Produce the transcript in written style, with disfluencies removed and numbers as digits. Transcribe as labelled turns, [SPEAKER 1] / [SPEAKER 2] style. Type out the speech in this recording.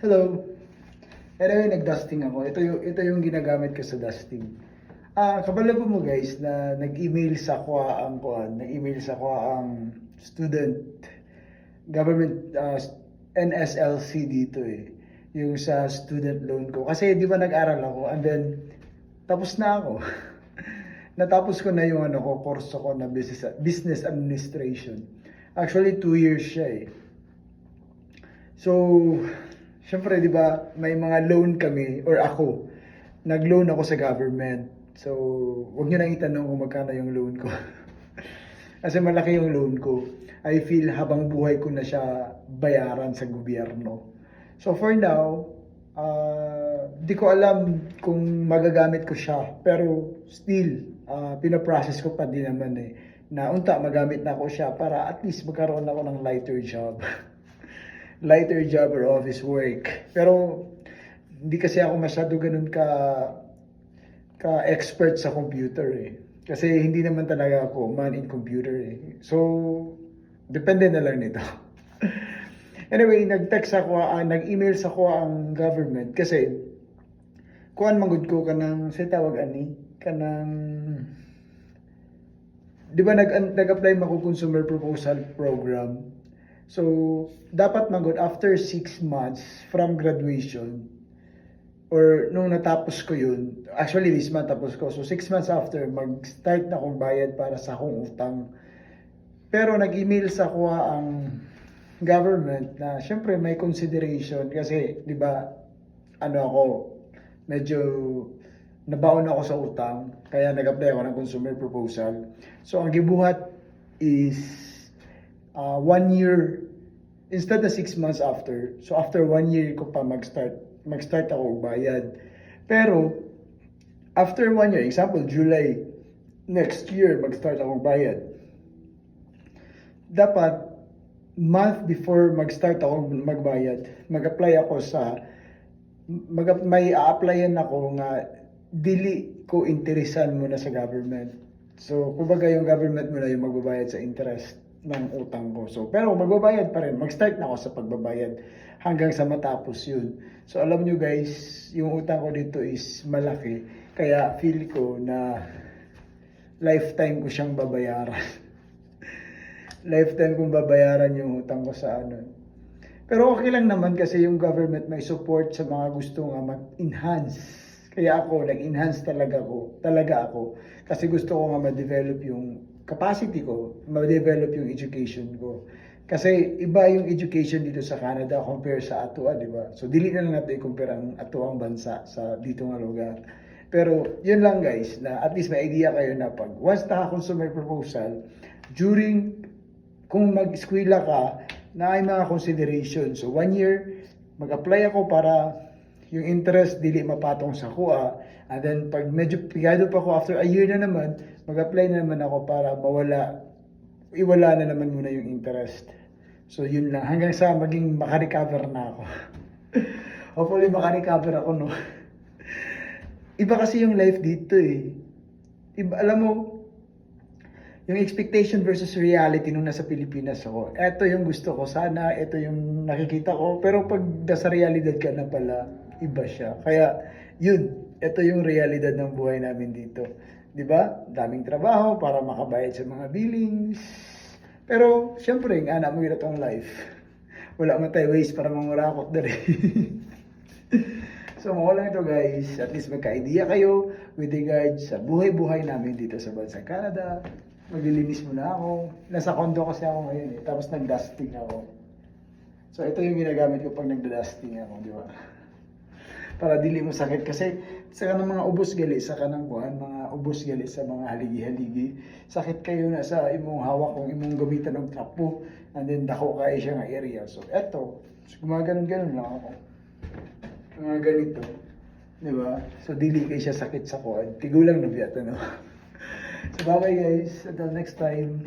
[SPEAKER 1] Hello. Anyway, nag-dusting ako. Ito yung ginagamit ko sa dusting. Kabalo mo guys na nag-email sa ang student government NSLC dito eh. Yung sa student loan ko. Kasi di ba nag-aral ako and then tapos na ako. Natapos ko na yung kurso ko na business administration. Actually 2 years siya eh. So, syempre, di ba, may mga loan kami, or ako, nag-loan ako sa government. So, huwag nyo nang itanong kung magkano yung loan ko. Kasi malaki yung loan ko. I feel habang buhay ko na siya bayaran sa gobyerno. So, for now, di ko alam kung magagamit ko siya. Pero, still, pinaprocess ko pa din naman eh. Na unta, magamit na ako siya para at least magkaroon ako ng lighter job. Lighter job or office work. Pero hindi kasi ako masyado ganun ka-expert sa computer eh. Kasi hindi naman talaga ako man in computer eh. So, depende na lang nito. Anyway, nag-email sa ko ang government kasi kuan manggod ko kanang sa tawag ani kanang di ba nag-apply mako consumer proposal program. So, dapat magod after 6 months from graduation or nung natapos ko yun, actually this month tapos ko. So, 6 months after, mag-start na akong bayad para sa akong utang. Pero nag-email sa ko ang government na syempre may consideration kasi, di ba, medyo nabaon ako sa utang. Kaya nag-apply ako ng consumer proposal. So, ang gibuhat is 1 year instead of 6 months after. So after 1 year ko pa mag-start ako bayad. Pero after 1 year, example July next year mag-start ako bayad. Dapat month before mag-start ako magbayad, mag-apply ako may a-applyan ako nga dili ko interesan muna sa government. So kumbaga yung government muna yung magbabayad sa interest ng utang ko. So, pero magbabayad pa rin. Mag-start na ako sa pagbabayad hanggang sa matapos yun. So, alam nyo guys, yung utang ko dito is malaki. Kaya feel ko na lifetime ko siyang babayaran. Lifetime kong babayaran yung utang ko sa Pero okay lang naman kasi yung government may support sa mga gusto nga mag-enhance. Kaya ako, nag-enhance talaga ako. Kasi gusto ko nga ma-develop yung capacity ko, ma-develop yung education ko. Kasi iba yung education dito sa Canada compare sa ato, di ba? So dili na lang natin i-compare ang atoang bansa sa dito nga lugar. Pero yun lang guys, na at least may idea kayo na pag once naka-consumer proposal, kung mag-eskwela ka, na ay mga consideration. So 1 year, mag-apply ako para yung interest dili mapatong sa kuha. And then pag medyo pigado pa ako after a year na naman, mag-apply na naman ako para iwala na naman muna yung interest. So yun lang, hanggang sa maging makarecover na ako. Hopefully makarecover ako, no? Iba kasi yung life dito eh. Iba, alam mo, yung expectation versus reality nung nasa Pilipinas ako. Ito yung gusto ko sana, ito yung nakikita ko. Pero pag nasa realidad ka na pala, iba siya. Kaya yun, ito yung realidad ng buhay namin dito. 'Di ba? Daming trabaho para makabayad sa mga billings. Pero syempre, ang anak mo yun itong life. Wala man tayo ways para mangurakot dali. So mga lang ito guys, at least magka-idea kayo with regards sa buhay-buhay namin dito sa bansang Canada. Maglilinis muna ako. Nasa condo kasi ako ngayon eh. Tapos nag-dusting ako. So ito yung ginagamit ko pag nagda-dusting ako, di ba? Para dili mo sakit kasi sa kanang mga ubos gali sa kanang mga ubos gali sa mga haligi-haligi, sakit kayo na sa imong hawak kung imong gamitan og trapo and then dako kay siya nga area. So eto, gumaganon-ganon lang ako. Mga ganito, di ba? So dili kay siya sakit sa kuan. Tigulang na biya no. So bye guys, until next time.